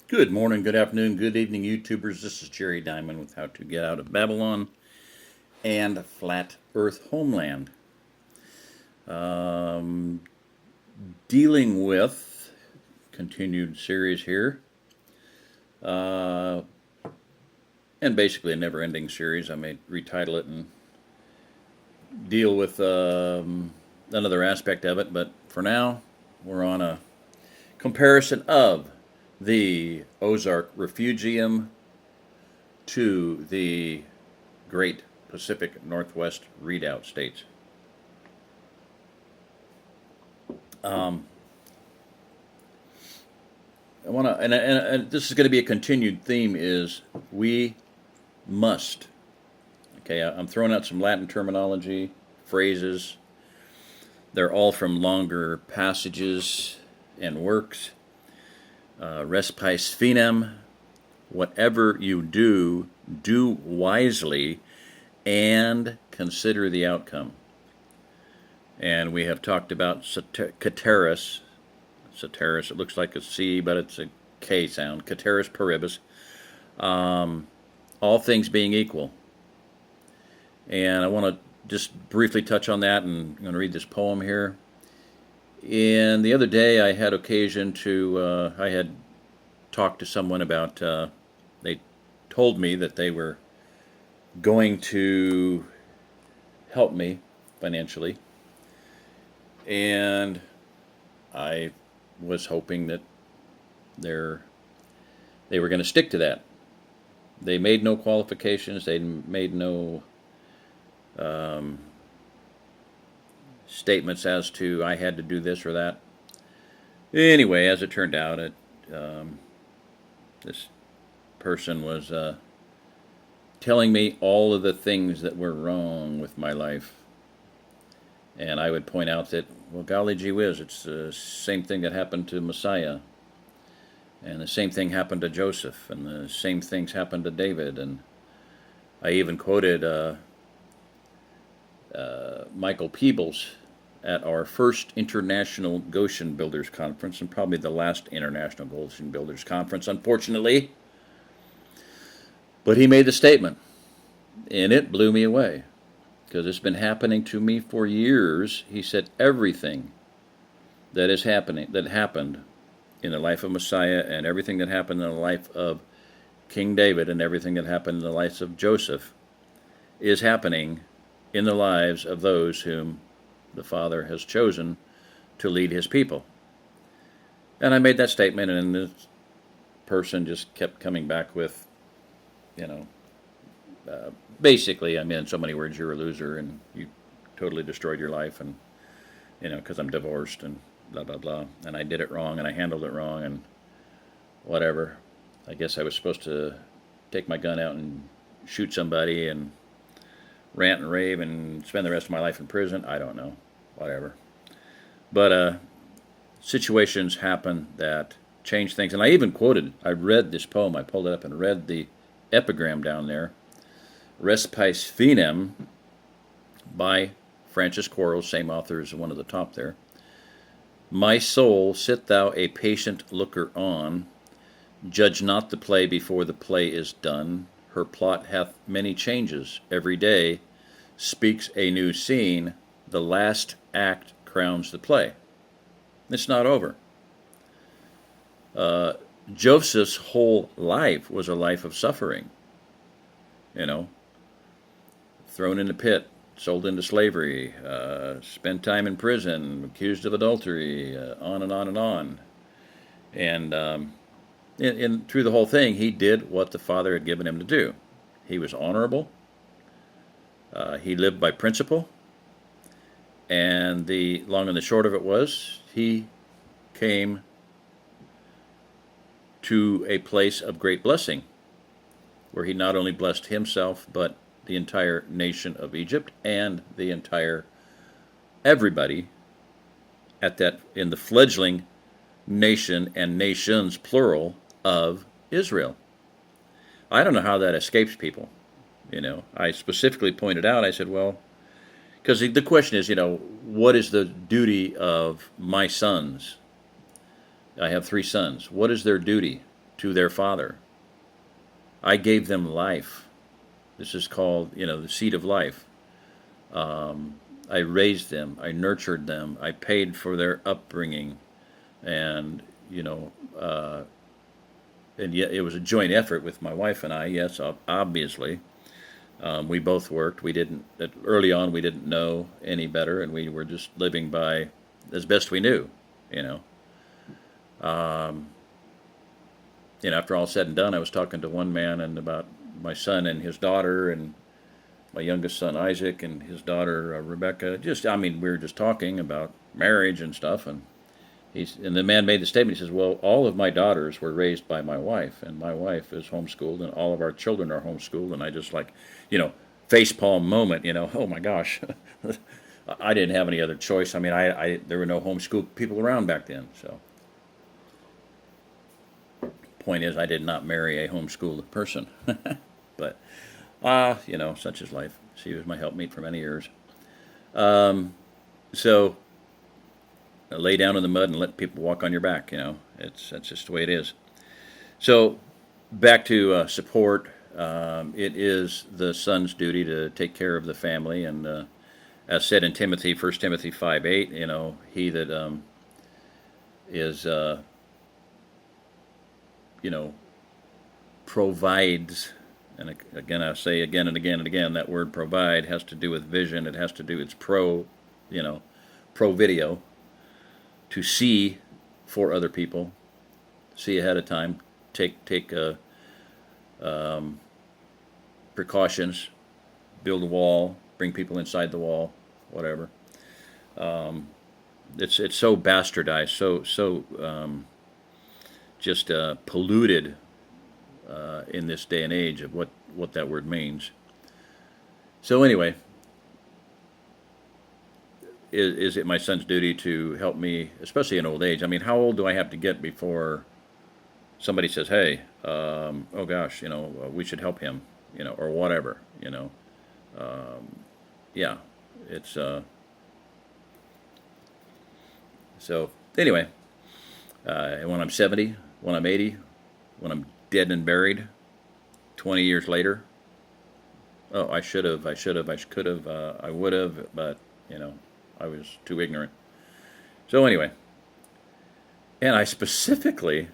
Good morning, good afternoon, good evening, YouTubers. This is Jerry Diamond with How to Get Out of Babylon and Flat Earth Homeland. Um, Dealing with continued series here, uh, and basically a never-ending series. I may retitle it and deal with another aspect of it, but for now, we're on a comparison of the OzArk Refugium to the Great Pacific Northwest Redoubt states. I want to, and this is going to be a continued theme, is we must. Okay, I'm throwing out some Latin terminology, phrases. They're all from longer passages and works. Respice finem, whatever you do, do wisely and consider the outcome. And we have talked about cateris. Cateris, it looks like a C, but it's a K sound. Cateris paribus. All things being equal. And I want to just briefly touch on that, and I'm going to read this poem here. And the other day I had occasion to, I had talked to someone about, they told me that they were going to help me financially. And I was hoping that they were going to stick to that. They made no qualifications. They made no statements as to I had to do this or that. Anyway, as it turned out, this person was telling me all of the things that were wrong with my life. And I would point out that, well, golly gee whiz, it's the same thing that happened to Messiah. And the same thing happened to Joseph. And the same things happened to David. And I even quoted Michael Peebles at our first International Goshen Builders Conference, and probably the last International Goshen Builders Conference, unfortunately. But he made the statement, and it blew me away, because it's been happening to me for years. He said everything that happened in the life of Messiah, and everything that happened in the life of King David, and everything that happened in the life of Joseph is happening in the lives of those whom the Father has chosen to lead his people. And I made that statement, and this person just kept coming back with, basically, I mean, in so many words, you're a loser and you totally destroyed your life, and, because I'm divorced and blah, blah, blah. And I did it wrong, and I handled it wrong, and whatever. I guess I was supposed to take my gun out and shoot somebody and rant and rave and spend the rest of my life in prison. I don't know. Whatever. But situations happen that change things. And I even I read this poem. I pulled it up and read the epigram down there. Respice finem by Francis Quarles, same author as the one at the top there. My soul, sit thou a patient looker on. Judge not the play before the play is done. Her plot hath many changes. Every day speaks a new scene. The last act crowns the play. It's not over. Joseph's whole life was a life of suffering. Thrown in the pit, sold into slavery, spent time in prison, accused of adultery, on and on and on. And through the whole thing, he did what the Father had given him to do. He was honorable. He lived by principle. And the long and the short of it was, he came to a place of great blessing, where he not only blessed himself, but the entire nation of Egypt and the entire everybody in the fledgling nation and nations, plural, of Israel. I don't know how that escapes people. I specifically pointed out, I said, well, because the question is, what is the duty of my sons? I have 3 sons. What is their duty? to their father. I gave them life. This is called, the seed of life. I raised them. I nurtured them. I paid for their upbringing, and and yet it was a joint effort with my wife and I. Yes, obviously, we both worked. We didn't early on. We didn't know any better, and we were just living by as best we knew. You know, After all said and done, I was talking to one man and about my son and his daughter, and my youngest son Isaac and his daughter Rebecca. We were just talking about marriage and stuff, and the man made the statement. He says, "Well, all of my daughters were raised by my wife, and my wife is homeschooled, and all of our children are homeschooled." And I just facepalm moment. Oh my gosh, I didn't have any other choice. I there were no homeschooled people around back then. So, point is, I did not marry a homeschooled person, but such is life. She was my helpmeet for many years. So. Lay down in the mud and let people walk on your back. That's just the way it is. So, back to support. It is the son's duty to take care of the family, and as said in Timothy, 1 Timothy 5:8, he that is, provides. And again, I say again and again and again, that word provide has to do with vision. It has to do. It's pro video. To see for other people, see ahead of time, take precautions, build a wall, bring people inside the wall, whatever. It's so bastardized, just polluted in this day and age of what that word means. So anyway. Is it my son's duty to help me, especially in old age? How old do I have to get before somebody says, "Hey, oh gosh, we should help him," or whatever, Yeah, it's so anyway. When I'm 70, when I'm 80, when I'm dead and buried, 20 years later. Oh, I should have, I could have, I would have, but I was too ignorant. So anyway, and I specifically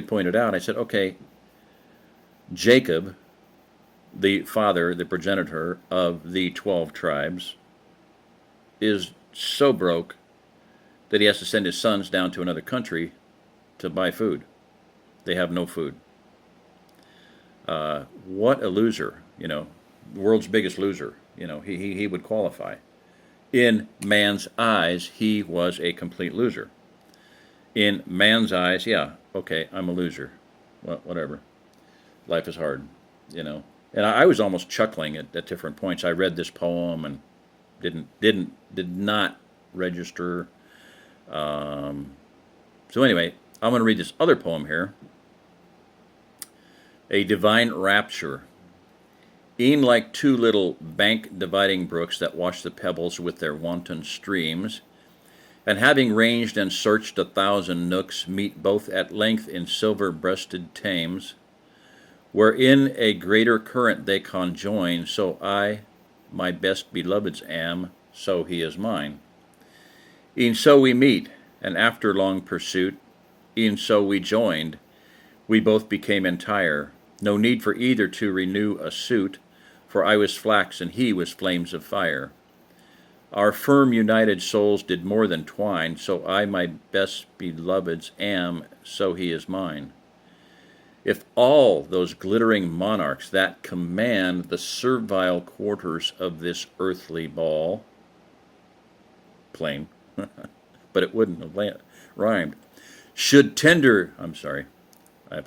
pointed out, I said, okay, Jacob, the father, the progenitor of the 12 tribes, is so broke that he has to send his sons down to another country to buy food. They have no food. What a loser, the world's biggest loser. He would qualify. In man's eyes, he was a complete loser. In man's eyes, yeah, okay, I'm a loser. Well, whatever. Life is hard, And I was almost chuckling at different points. I read this poem and did not register. So anyway, I'm going to read this other poem here. A Divine Rapture. E'en like two little bank-dividing brooks that wash the pebbles with their wanton streams, and having ranged and searched 1,000 nooks, meet both at length in silver-breasted Thames, wherein a greater current they conjoin, so I my best beloved's am, so he is mine. E'en so we meet, and after long pursuit, e'en so we joined, we both became entire, no need for either to renew a suit, for I was flax and he was flames of fire. Our firm united souls did more than twine, so I my best beloved's am, so he is mine. If all those glittering monarchs that command the servile quarters of this earthly ball, plain, but it wouldn't have rhymed, should tender, I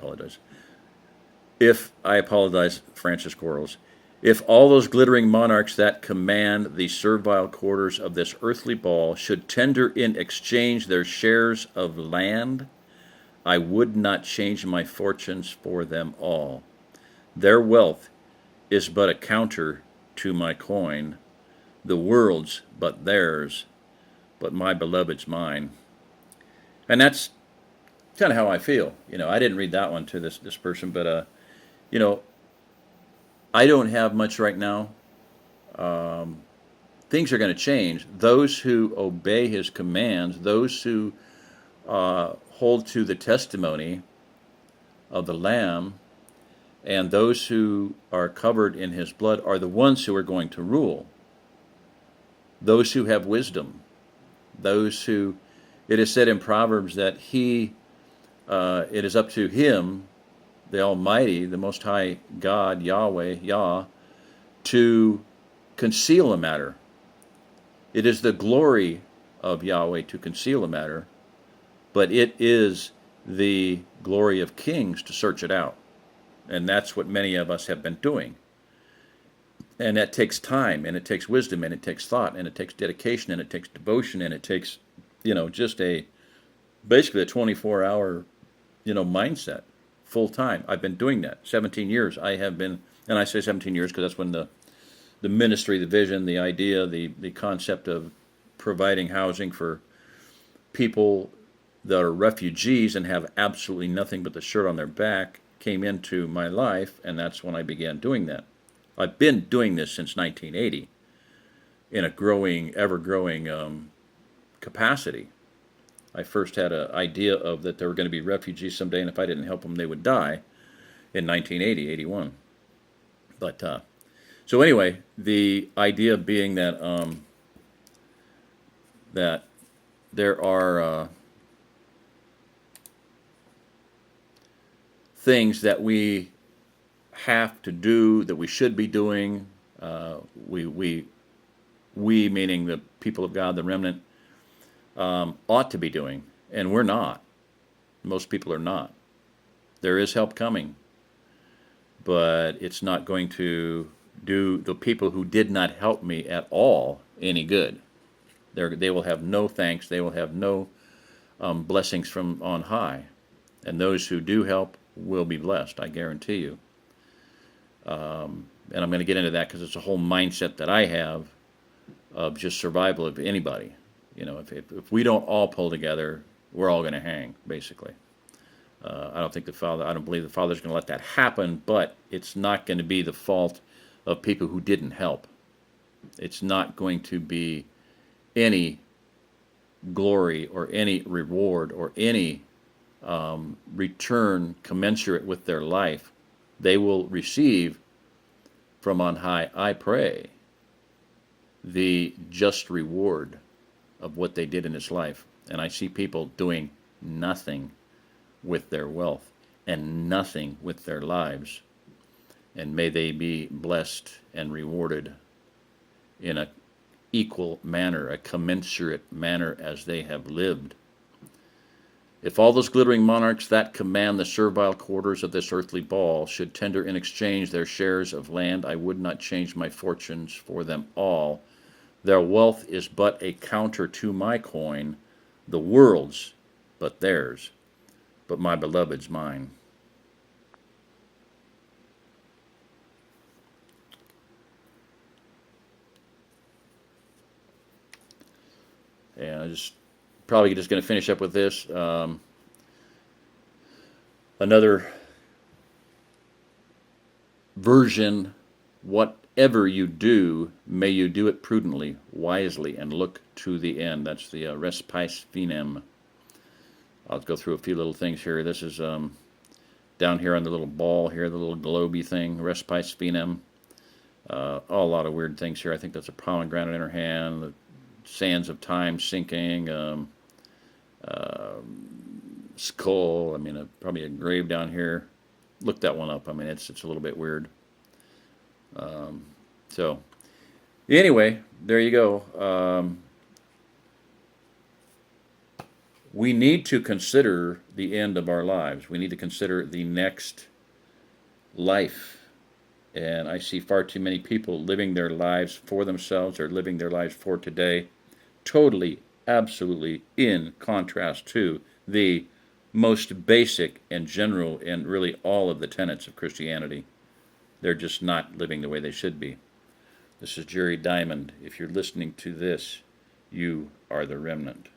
apologize, Francis Quarles, if all those glittering monarchs that command the servile quarters of this earthly ball should tender in exchange their shares of land, I would not change my fortunes for them all. Their wealth is but a counter to my coin, the world's but theirs, but my beloved's mine. And that's kind of how I feel. I didn't read that one to this person, but you know, I don't have much right now. Things are going to change. Those who obey his commands, those who hold to the testimony of the Lamb, and those who are covered in his blood are the ones who are going to rule. Those who have wisdom, those who, it is said in Proverbs that it is up to him, the Almighty, the Most High God, Yahweh, Yah, to conceal a matter. It is the glory of Yahweh to conceal a matter, but it is the glory of kings to search it out. And that's what many of us have been doing. And that takes time, and it takes wisdom, and it takes thought, and it takes dedication, and it takes devotion, and it takes, just basically a 24-hour, mindset, full time. I've been doing that 17 years. I have been, and I say 17 years because that's when the ministry, the vision, the idea, the concept of providing housing for people that are refugees and have absolutely nothing but the shirt on their back came into my life, and that's when I began doing that. I've been doing this since 1980 in a ever-growing capacity. I first had an idea of that there were going to be refugees someday, and if I didn't help them, they would die in 1980, 81. But so anyway, the idea being that that there are things that we have to do, that we should be doing. We meaning the people of God, the remnant, ought to be doing, and we're not. Most people are not. There is help coming, but it's not going to do the people who did not help me at all any good. They will have no thanks. They will have no blessings from on high, and those who do help will be blessed. I guarantee you. And I'm going to get into that because it's a whole mindset that I have of just survival of anybody. If we don't all pull together, we're all going to hang, basically. I don't believe the Father's going to let that happen, but it's not going to be the fault of people who didn't help. It's not going to be any glory or any reward or any return commensurate with their life. They will receive from on high, I pray, the just reward of what they did in this life. And I see people doing nothing with their wealth and nothing with their lives. And may they be blessed and rewarded in an equal manner, a commensurate manner as they have lived. If all those glittering monarchs that command the servile quarters of this earthly ball should tender in exchange their shares of land, I would not change my fortunes for them all. Their wealth is but a counter to my coin, the world's but theirs, but my beloved's mine. And I probably just going to finish up with this. Another version, whatever you do, may you do it prudently, wisely, and look to the end. That's the Respice Finem. I'll go through a few little things here. This is down here on the little ball here, the little globy thing, Respice Finem. A lot of weird things here. I think that's a pomegranate in her hand, the sands of time sinking, skull. Probably a grave down here. Look that one up. It's a little bit weird. So anyway, there you go. We need to consider the end of our lives. We need to consider the next life. And I see far too many people living their lives for themselves or living their lives for today, totally, absolutely in contrast to the most basic and general and really all of the tenets of Christianity. They're just not living the way they should be. This is Jerry Diamond. If you're listening to this, you are the remnant.